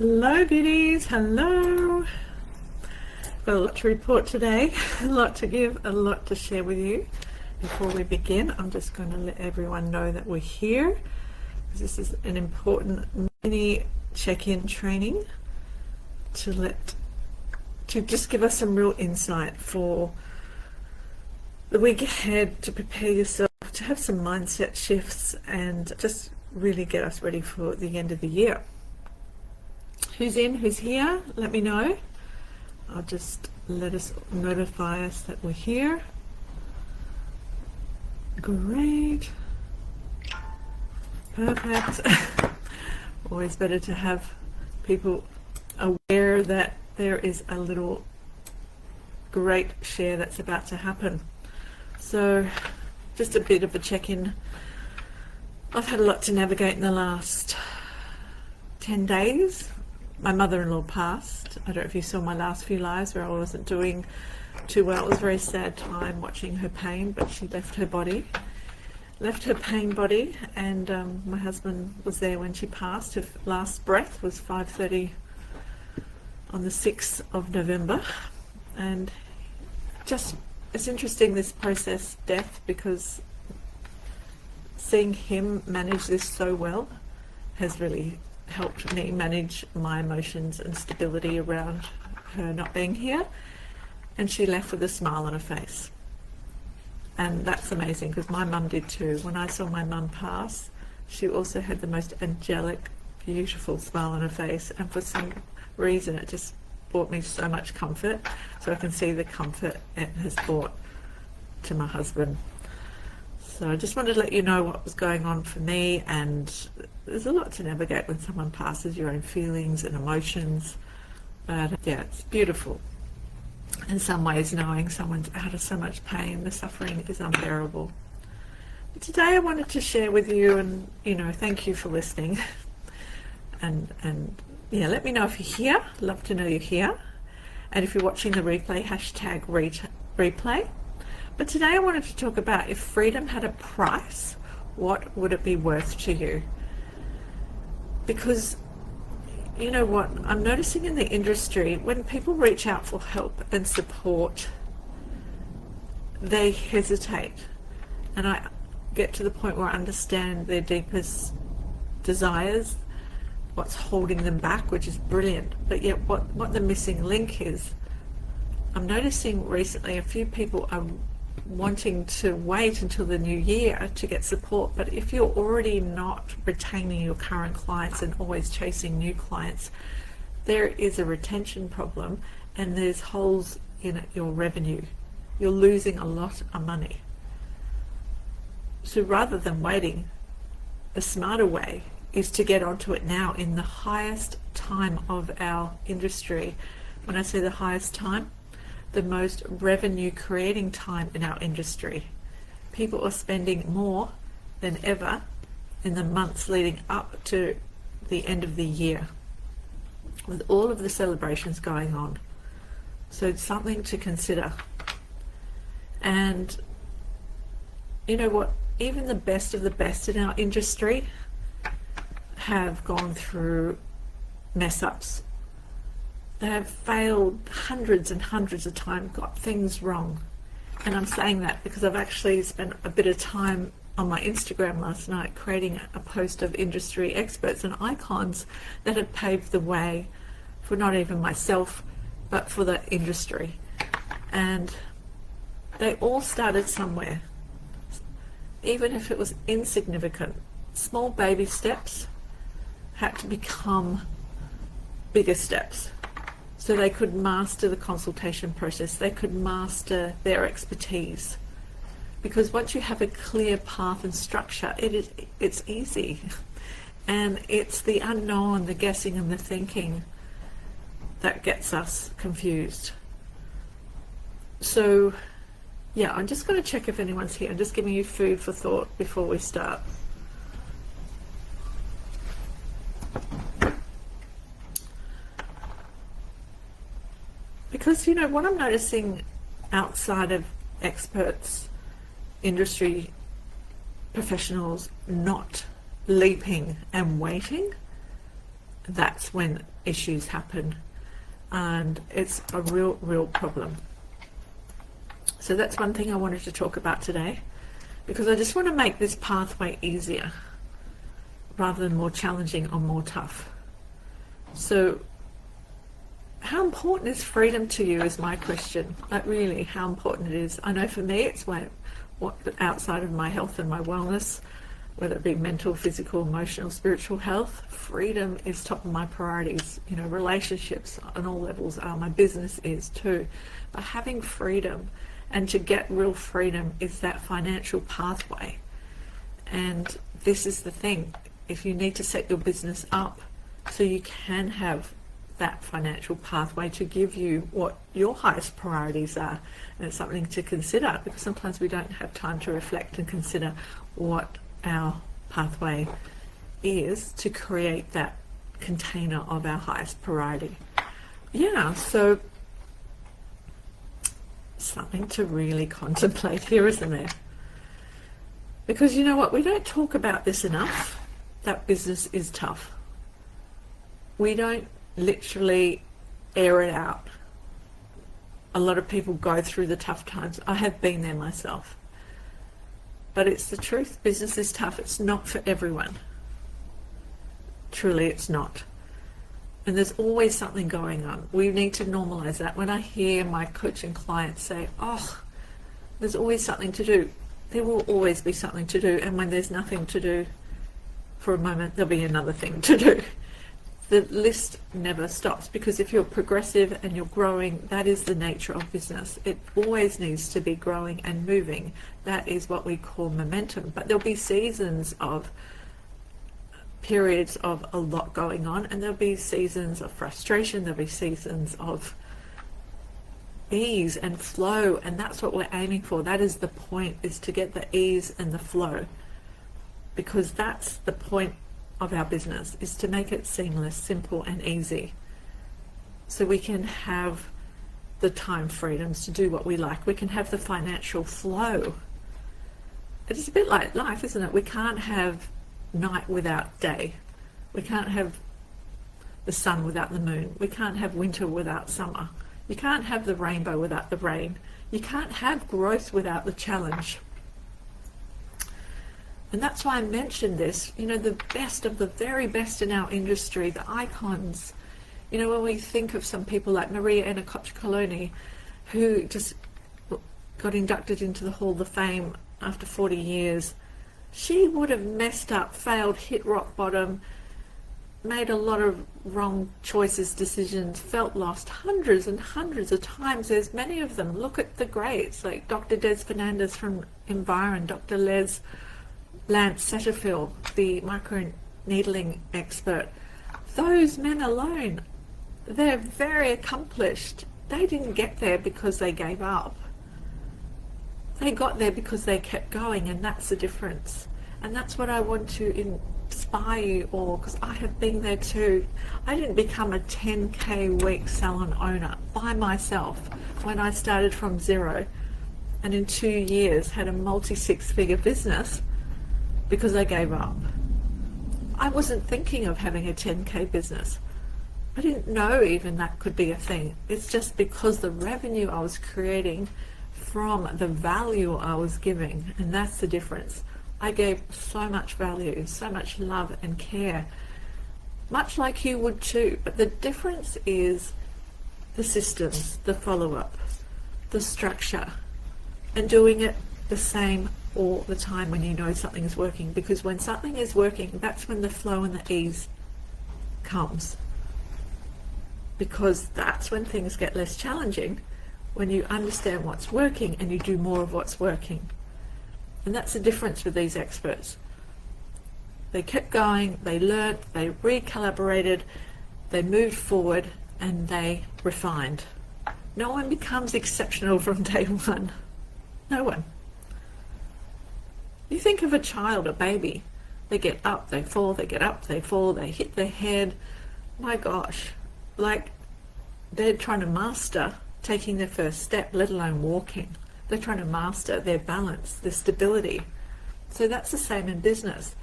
Hello beauties, hello. Got a lot to report today, a lot to give, a lot to share with you. Before we begin, I'm just going to let everyone know that we're here. This is an important mini check-in training to just give us some real insight for the week ahead, to prepare yourself, to have some mindset shifts and just really get us ready for the end of the year. Who's in, who's here? Let me know. I'll just notify us that we're here. Great. Perfect. Always better to have people aware that there is a little great share that's about to happen. So just a bit of a check-in. I've had a lot to navigate in the last 10 days. My mother-in-law passed. I don't know if you saw my last few lives where I wasn't doing too well. It was a very sad time watching her pain, but she left her pain body, and my husband was there when she passed. Her last breath was 5:30 on the 6th of November. And just, it's interesting, this process, death, because seeing him manage this so well has really helped me manage my emotions and stability around her not being here. And she left with a smile on her face, and that's amazing, because my mum did too. When I saw my mum pass, she also had the most angelic, beautiful smile on her face, and for some reason it just brought me so much comfort. So I can see the comfort it has brought to my husband. So I just wanted to let you know what was going on for me, and there's a lot to navigate when someone passes, your own feelings and emotions. But yeah, it's beautiful. In some ways, knowing someone's out of so much pain, the suffering is unbearable. But today I wanted to share with you, and thank you for listening. and yeah, let me know if you're here. Love to know you're here. And if you're watching the replay, hashtag replay. But today I wanted to talk about, if freedom had a price, what would it be worth to you? Because you know what, I'm noticing in the industry, when people reach out for help and support, they hesitate. And I get to the point where I understand their deepest desires, what's holding them back, which is brilliant. But yet what the missing link is, I'm noticing recently a few people are wanting to wait until the new year to get support. But if you're already not retaining your current clients and always chasing new clients, there is a retention problem, and there's holes in your revenue. You're losing a lot of money. So rather than waiting, the smarter way is to get onto it now, in the highest time of our industry. When I say the highest time, the most revenue creating time in our industry. People are spending more than ever in the months leading up to the end of the year, with all of the celebrations going on. So it's something to consider. And you know what, even the best of the best in our industry have gone through mess ups. They have failed hundreds and hundreds of times, got things wrong. And I'm saying that because I've actually spent a bit of time on my Instagram last night creating a post of industry experts and icons that had paved the way for not even myself, but for the industry. And they all started somewhere, even if it was insignificant. Small baby steps had to become bigger steps, so they could master the consultation process, they could master their expertise. Because once you have a clear path and structure, it's easy. And it's the unknown, the guessing and the thinking that gets us confused. So yeah, I'm just going to check if anyone's here. I'm just giving you food for thought before we start. Because what I'm noticing outside of experts, industry professionals not leaping and waiting, that's when issues happen, and it's a real problem. So that's one thing I wanted to talk about today, because I just want to make this pathway easier rather than more challenging or more tough. So how important is freedom to you is my question. Like, really, how important it is. I know for me it's what outside of my health and my wellness, whether it be mental, physical, emotional, spiritual health, freedom is top of my priorities. You know, relationships on all levels are, my business is too. But having freedom, and to get real freedom, is that financial pathway. And this is the thing. If you need to set your business up so you can have that financial pathway to give you what your highest priorities are, and it's something to consider, because sometimes we don't have time to reflect and consider what our pathway is to create that container of our highest priority. Yeah, so something to really contemplate here, isn't there? Because you know what, we don't talk about this enough, that business is tough. We don't literally air it out. A lot of people go through the tough times. I have been there myself. But it's the truth. Business is tough. It's not for everyone. Truly, it's not. And there's always something going on. We need to normalize that. When I hear my coaching clients say, oh, there's always something to do, there will always be something to do. And when there's nothing to do for a moment, there'll be another thing to do. The list never stops, because if you're progressive and you're growing, that is the nature of business. It always needs to be growing and moving. That is what we call momentum. But there'll be seasons of periods of a lot going on, and there'll be seasons of frustration, there'll be seasons of ease and flow, and that's what we're aiming for. That is the point, is to get the ease and the flow, because that's the point of our business, is to make it seamless, simple and easy, so we can have the time freedoms to do what we like. We can have the financial flow. It's a bit like life, isn't it? We can't have night without day. We can't have the sun without the moon. We can't have winter without summer. You can't have the rainbow without the rain. You can't have growth without the challenge. And that's why I mentioned this. You know, the best of the very best in our industry, the icons. You know, when we think of some people like Maria Enocoche-Coloni, who just got inducted into the Hall of Fame after 40 years, she would have messed up, failed, hit rock bottom, made a lot of wrong choices, decisions, felt lost hundreds and hundreds of times. There's many of them. Look at the greats, like Dr. Des Fernandez from Environ, Dr. Lance Satterfield, the microneedling expert. Those men alone, they're very accomplished. They didn't get there because they gave up. They got there because they kept going, and that's the difference. And that's what I want to inspire you all, because I have been there too. I didn't become a 10K week salon owner by myself when I started from zero, and in 2 years had a multi-six-figure business because I gave up. I wasn't thinking of having a 10K business. I didn't know even that could be a thing. It's just because the revenue I was creating from the value I was giving, and that's the difference. I gave so much value, so much love and care, much like you would too. But the difference is the systems, the follow-up, the structure, and doing it the same all the time when you know something is working. Because when something is working, that's when the flow and the ease comes. Because that's when things get less challenging, when you understand what's working and you do more of what's working. And that's the difference with these experts. They kept going, they learnt, they recalibrated, they moved forward, and they refined. No one becomes exceptional from day one. No one. You think of a child, a baby. They get up, they fall, they get up, they fall, they hit their head. My gosh, like they're trying to master taking their first step, let alone walking. They're trying to master their balance, their stability. So that's the same in business.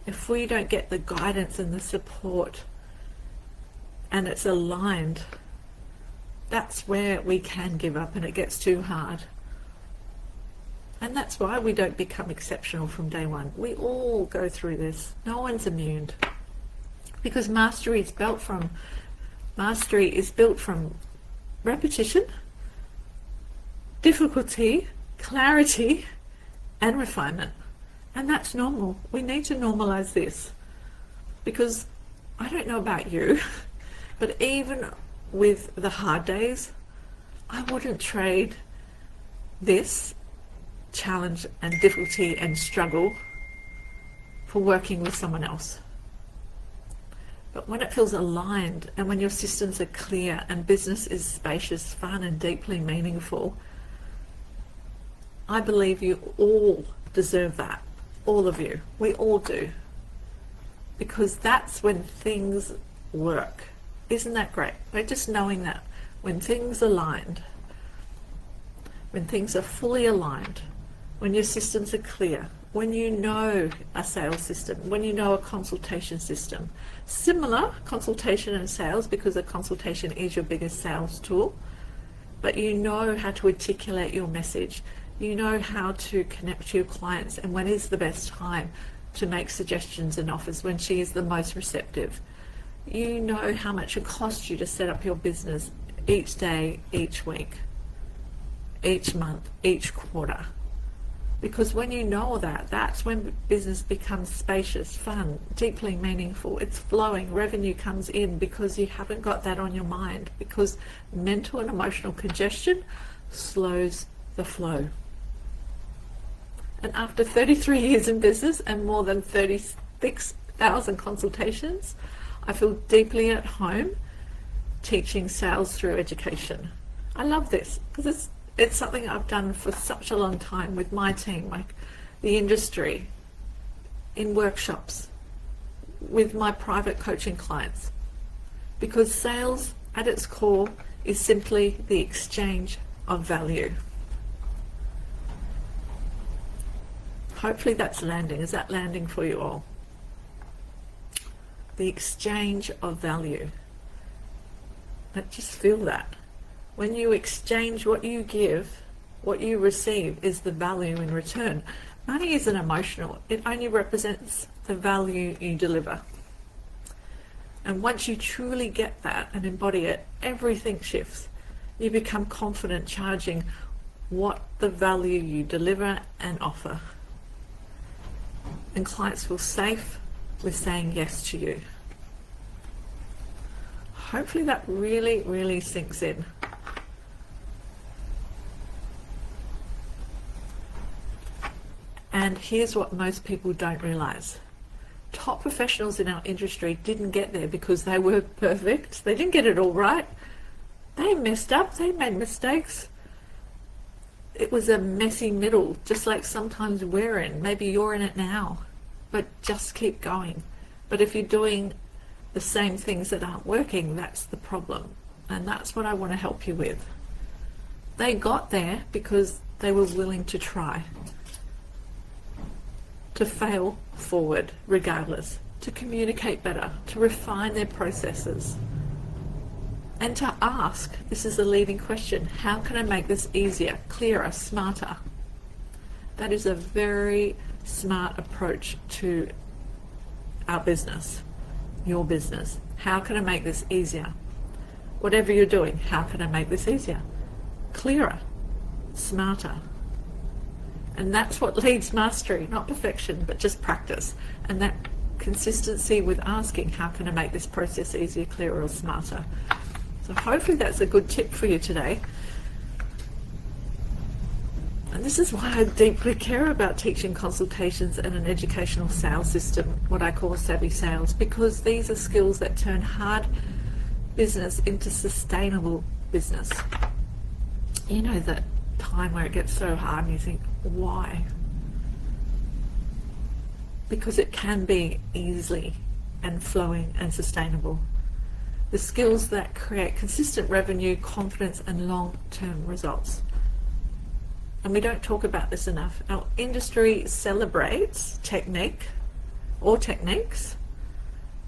If we don't get the guidance and the support and it's aligned, that's where we can give up and it gets too hard. And that's why we don't become exceptional from day one. We all go through this. No one's immune. Because mastery is built from repetition, difficulty, clarity, and refinement. And that's normal. We need to normalize this. Because I don't know about you, but even with the hard days, I wouldn't trade this challenge and difficulty and struggle for working with someone else. But when it feels aligned and when your systems are clear and business is spacious, fun, and deeply meaningful, I believe you all deserve that. All of you. We all do. Because that's when things work. Isn't that great? We're just knowing that when things are aligned, when things are fully aligned, when your systems are clear, when you know a sales system, when you know a consultation system, similar consultation and sales, because a consultation is your biggest sales tool, but you know how to articulate your message, you know how to connect to your clients and when is the best time to make suggestions and offers, when she is the most receptive. You know how much it costs you to set up your business each day, each week, each month, each quarter. Because when you know that, that's when business becomes spacious, fun, deeply meaningful. It's flowing, revenue comes in because you haven't got that on your mind, because mental and emotional congestion slows the flow. And after 33 years in business and more than 36,000 consultations, I feel deeply at home teaching sales through education. I love this because it's something I've done for such a long time with my team, like the industry, in workshops, with my private coaching clients. Because sales at its core is simply the exchange of value. Hopefully that's landing. Is that landing for you all? The exchange of value. But just feel that. When you exchange what you give, what you receive is the value in return. Money isn't emotional. It only represents the value you deliver. And once you truly get that and embody it, everything shifts. You become confident charging what the value you deliver and offer. And clients feel safe with saying yes to you. Hopefully that really, really sinks in. And here's what most people don't realize. Top professionals in our industry didn't get there because they were perfect. They didn't get it all right. They messed up. They made mistakes. It was a messy middle, just like sometimes we're in. Maybe you're in it now, but just keep going. But if you're doing the same things that aren't working, that's the problem. And that's what I want to help you with. They got there because they were willing to try, to fail forward regardless, to communicate better, to refine their processes, and to ask, this is the leading question, how can I make this easier, clearer, smarter? That is a very smart approach to our business, your business. How can I make this easier? Whatever you're doing, how can I make this easier? Clearer, smarter. And that's what leads mastery, not perfection, but just practice. And that consistency with asking, how can I make this process easier, clearer, or smarter? So hopefully that's a good tip for you today. And this is why I deeply care about teaching consultations and an educational sales system, what I call savvy sales, because these are skills that turn hard business into sustainable business. You know that time where it gets so hard and you think, why? Because it can be easily and flowing and sustainable. The skills that create consistent revenue, confidence, and long-term results. And we don't talk about this enough. Our industry celebrates technique or techniques,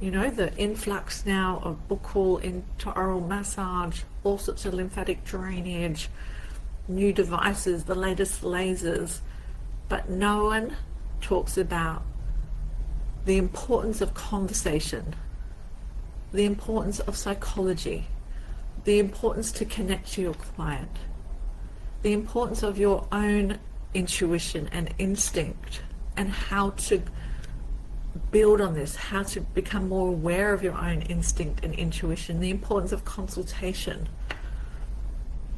You know, the influx now of buccal intraoral massage, all sorts of lymphatic drainage, new devices, the latest lasers, but no one talks about the importance of conversation, the importance of psychology, the importance to connect to your client, the importance of your own intuition and instinct, and how to build on this, how to become more aware of your own instinct and intuition, the importance of consultation.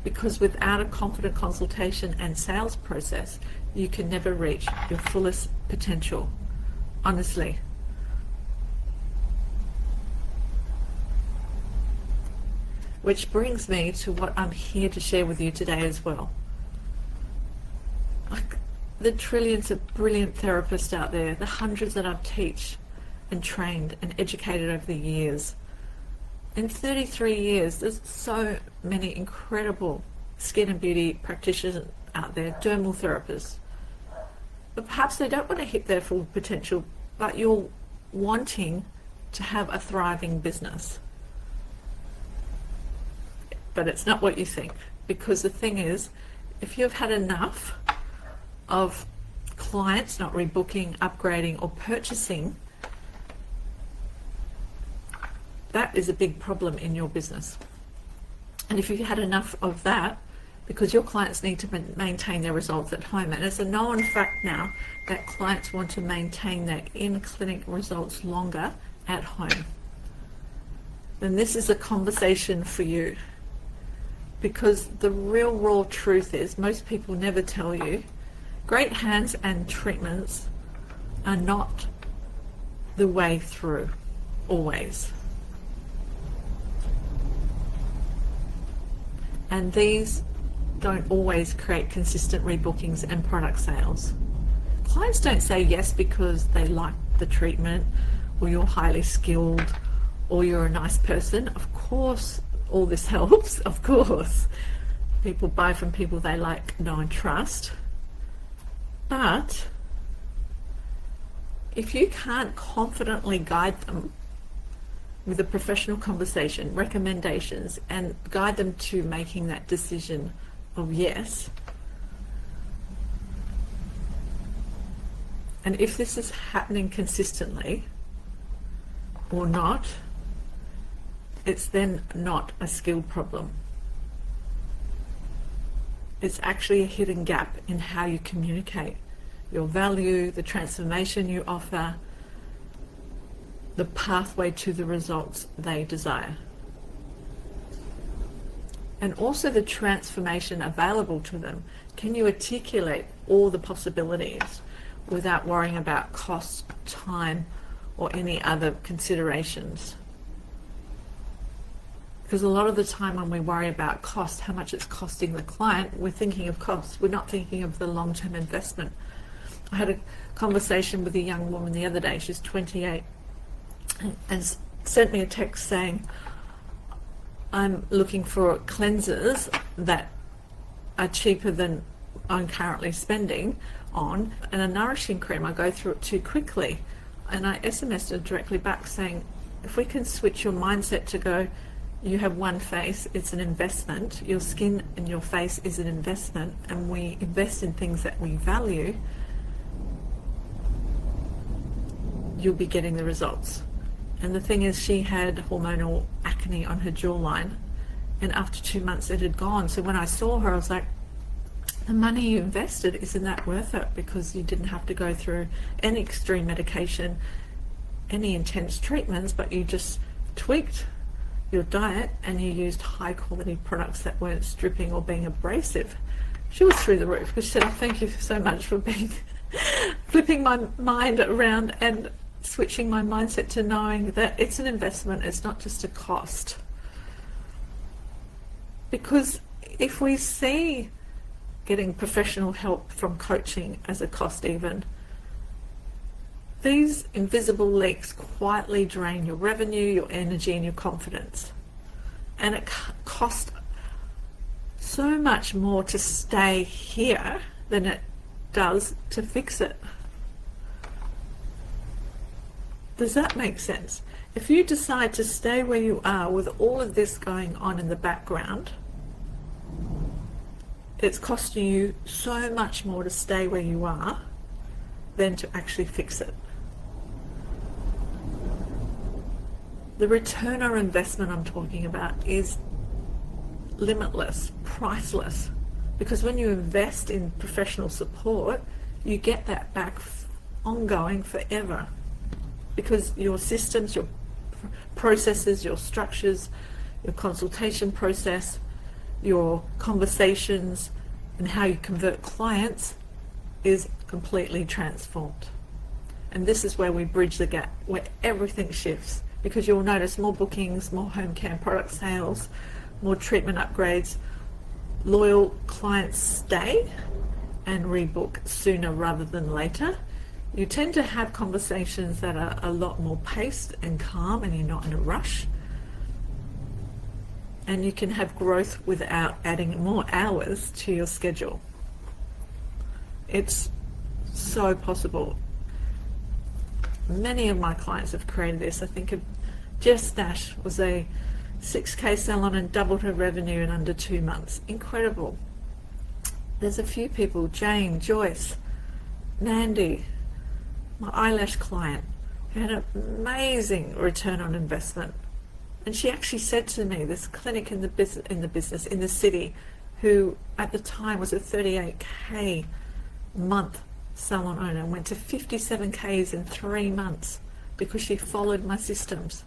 Because without a confident consultation and sales process, you can never reach your fullest potential, honestly. Which brings me to what I'm here to share with you today as well. Like the trillions of brilliant therapists out there, the hundreds that I've taught and trained and educated over the years. In 33 years, there's so many incredible skin and beauty practitioners out there, dermal therapists. But perhaps they don't want to hit their full potential, but you're wanting to have a thriving business. But it's not what you think, because the thing is, if you've had enough of clients not rebooking, upgrading, or purchasing, that is a big problem in your business. And if you've had enough of that, because your clients need to maintain their results at home, and it's a known fact now that clients want to maintain their in-clinic results longer at home, then this is a conversation for you. Because the real raw truth is, most people never tell you, great hands and treatments are not the way through, always. And these don't always create consistent rebookings and product sales. Clients don't say yes because they like the treatment, or you're highly skilled, or you're a nice person. Of course, all this helps, of course. People buy from people they like, know and trust. But if you can't confidently guide them with a professional conversation, recommendations, and guide them to making that decision of yes, and if this is happening consistently or not, it's then not a skill problem. It's actually a hidden gap in how you communicate your value, the transformation you offer, the pathway to the results they desire. And also the transformation available to them. Can you articulate all the possibilities without worrying about cost, time, or any other considerations? Because a lot of the time when we worry about cost, how much it's costing the client, we're thinking of cost. We're not thinking of the long-term investment. I had a conversation with a young woman the other day. She's 28 and sent me a text saying, I'm looking for cleansers that are cheaper than I'm currently spending on, and a nourishing cream, I go through it too quickly. And I SMS'd her directly back saying, if we can switch your mindset to go, you have one face, it's an investment, your skin and your face is an investment, and we invest in things that we value, you'll be getting the results. And the thing is, she had hormonal acne on her jawline, and after 2 months it had gone. So when I saw her, I was like, the money you invested, isn't that worth it? Because you didn't have to go through any extreme medication, any intense treatments, but you just tweaked your diet and you used high quality products that weren't stripping or being abrasive. She was through the roof because she said, oh, thank you so much for being flipping my mind around and switching my mindset to knowing that it's an investment, it's not just a cost. Because if we see getting professional help from coaching as a cost even, these invisible leaks quietly drain your revenue, your energy, and your confidence. And it costs so much more to stay here than it does to fix it. Does that make sense? If you decide to stay where you are with all of this going on in the background, it's costing you so much more to stay where you are than to actually fix it. The return on investment I'm talking about is limitless, priceless, because when you invest in professional support, you get that back ongoing forever, because your systems, your processes, your structures, your consultation process, your conversations, and how you convert clients is completely transformed. And this is where we bridge the gap, where everything shifts, because you'll notice more bookings, more home care product sales, more treatment upgrades, loyal clients stay and rebook sooner rather than later. You tend to have conversations that are a lot more paced and calm, and you're not in a rush. And you can have growth without adding more hours to your schedule. It's so possible. Many of my clients have created this. I think of Jess Nash was a 6K salon and doubled her revenue in under 2 months. Incredible. There's a few people, Jane, Joyce, Mandy, my eyelash client, who had an amazing return on investment. And she actually said to me, this clinic in the city, who at the time was a 38K month salon owner, went to 57Ks in 3 months because she followed my systems.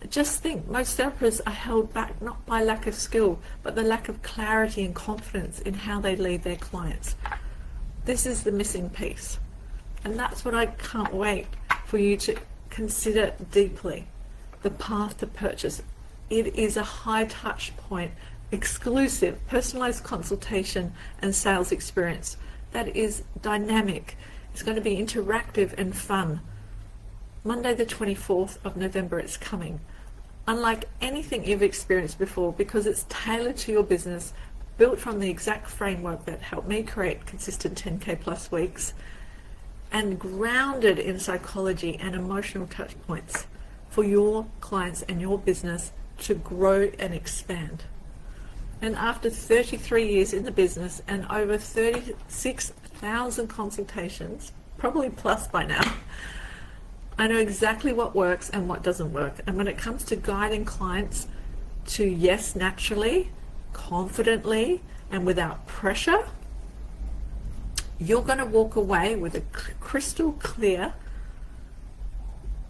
Just think, most therapists are held back not by lack of skill, but the lack of clarity and confidence in how they lead their clients. This is the missing piece. And that's what I can't wait for you to consider deeply. The path to purchase. It is a high touch point, exclusive, personalized consultation and sales experience that is dynamic. It's going to be interactive and fun. Monday the 24th of November it's coming. Unlike anything you've experienced before, because it's tailored to your business, built from the exact framework that helped me create consistent 10K plus weeks, and grounded in psychology and emotional touch points for your clients and your business to grow and expand. And after 33 years in the business and over 36,000 consultations, probably plus by now, I know exactly what works and what doesn't work. And when it comes to guiding clients to yes naturally, confidently, and without pressure, you're going to walk away with a crystal clear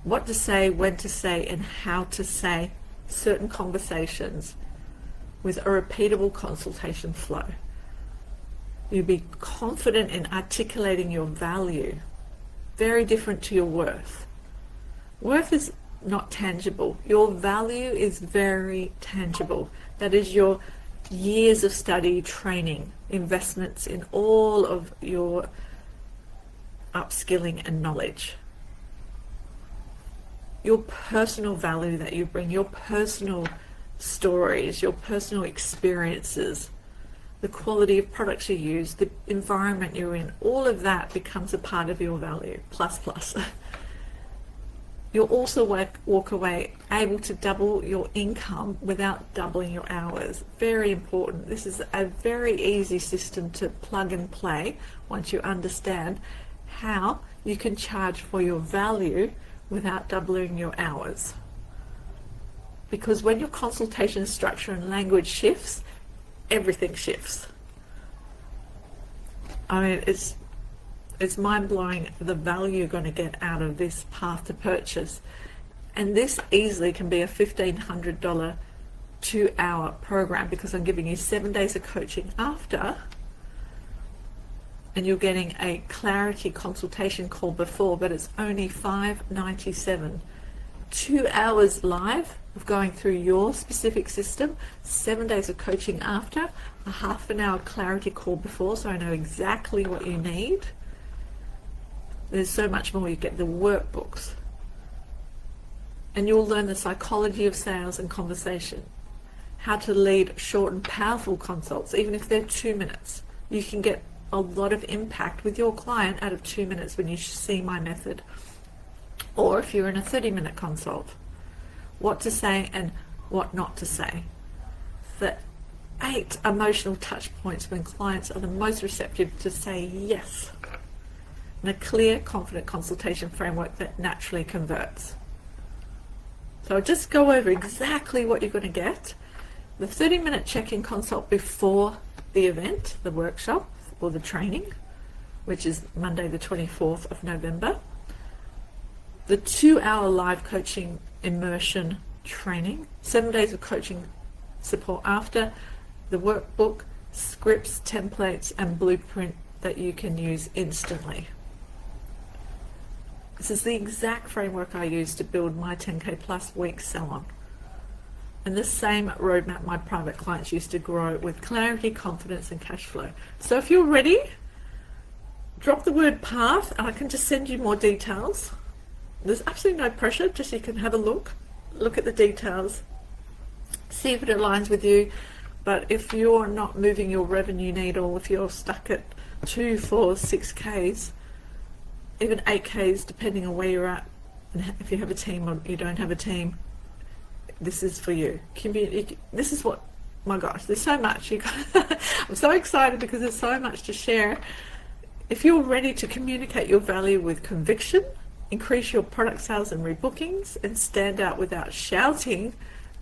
what to say, when to say, and how to say certain conversations with a repeatable consultation flow. You'll be confident in articulating your value, very different to your worth. Worth is not tangible. Your value is very tangible. That is your years of study, training, investments in all of your upskilling and knowledge. Your personal value that you bring, your personal stories, your personal experiences, the quality of products you use, the environment you're in, all of that becomes a part of your value, plus. You'll also walk away able to double your income without doubling your hours. Very important. This is a very easy system to plug and play once you understand how you can charge for your value without doubling your hours. Because when your consultation structure and language shifts, everything shifts. I mean, it's mind-blowing the value you're going to get out of this path to purchase. And this easily can be a $1,500 2-hour program, because I'm giving you 7 days of coaching after, and you're getting a clarity consultation call before, but it's only $597. 2 hours live of going through your specific system, 7 days of coaching after, a half an hour clarity call before, so I know exactly what you need. There's so much more. You get the workbooks, and you'll learn the psychology of sales and conversation, how to lead short and powerful consults, even if they're 2 minutes. You can get a lot of impact with your client out of 2 minutes when you see my method. Or if you're in a 30-minute consult, what to say and what not to say. The 8 emotional touch points when clients are the most receptive to say yes. And a clear, confident consultation framework that naturally converts. So I'll just go over exactly what you're going to get. The 30-minute check-in consult before the event, the workshop or the training, which is Monday the 24th of November. The 2-hour live coaching immersion training, 7 days of coaching support after, the workbook, scripts, templates and blueprint that you can use instantly. This is the exact framework I use to build my 10K plus week salon. And the same roadmap my private clients used to grow with clarity, confidence and cash flow. So if you're ready, drop the word path and I can just send you more details. There's absolutely no pressure, just you can have a look at the details, see if it aligns with you. But if you're not moving your revenue needle, if you're stuck at 2, 4, 6Ks, even 8Ks, depending on where you're at, and if you have a team or you don't have a team, this is for you. This is what, my gosh, there's so much. I'm so excited because there's so much to share. If you're ready to communicate your value with conviction, increase your product sales and rebookings, and stand out without shouting,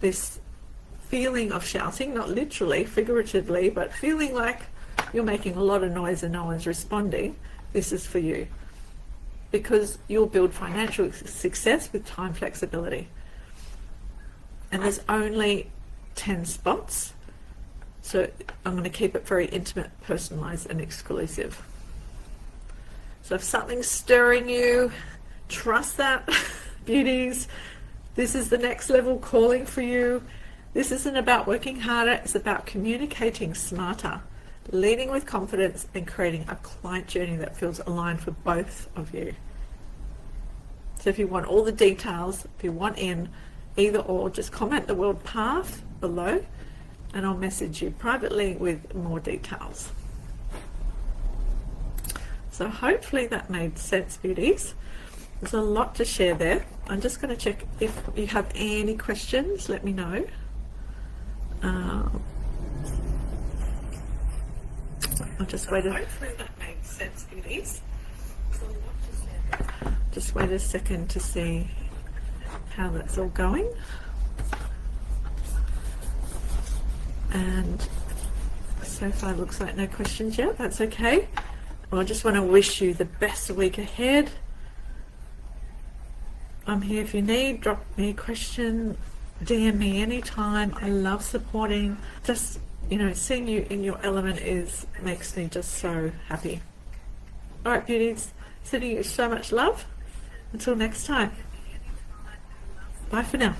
this feeling of shouting, not literally, figuratively, but feeling like you're making a lot of noise and no one's responding, this is for you. Because you'll build financial success with time flexibility. And there's only 10 spots, so I'm going to keep it very intimate, personalized and exclusive. So if something's stirring you, trust that, beauties. This is the next level calling for you. This isn't about working harder, it's about communicating smarter, leading with confidence and creating a client journey that feels aligned for both of you. So if you want all the details, if you want in either or, just comment the word path below and I'll message you privately with more details. So hopefully that made sense, beauties. There's a lot to share there. I'm just going to check if you have any questions, let me know. I'll just wait. Hopefully that makes sense, beauties. Just wait a second to see how that's all going. And so far looks like no questions yet. That's okay. Well, I just want to wish you the best week ahead. I'm here if you need. Drop me a question, DM me anytime. I love supporting. Just, you know, seeing you in your element makes me just so happy. All right, beauties, sending you so much love. Until next time. Bye for now.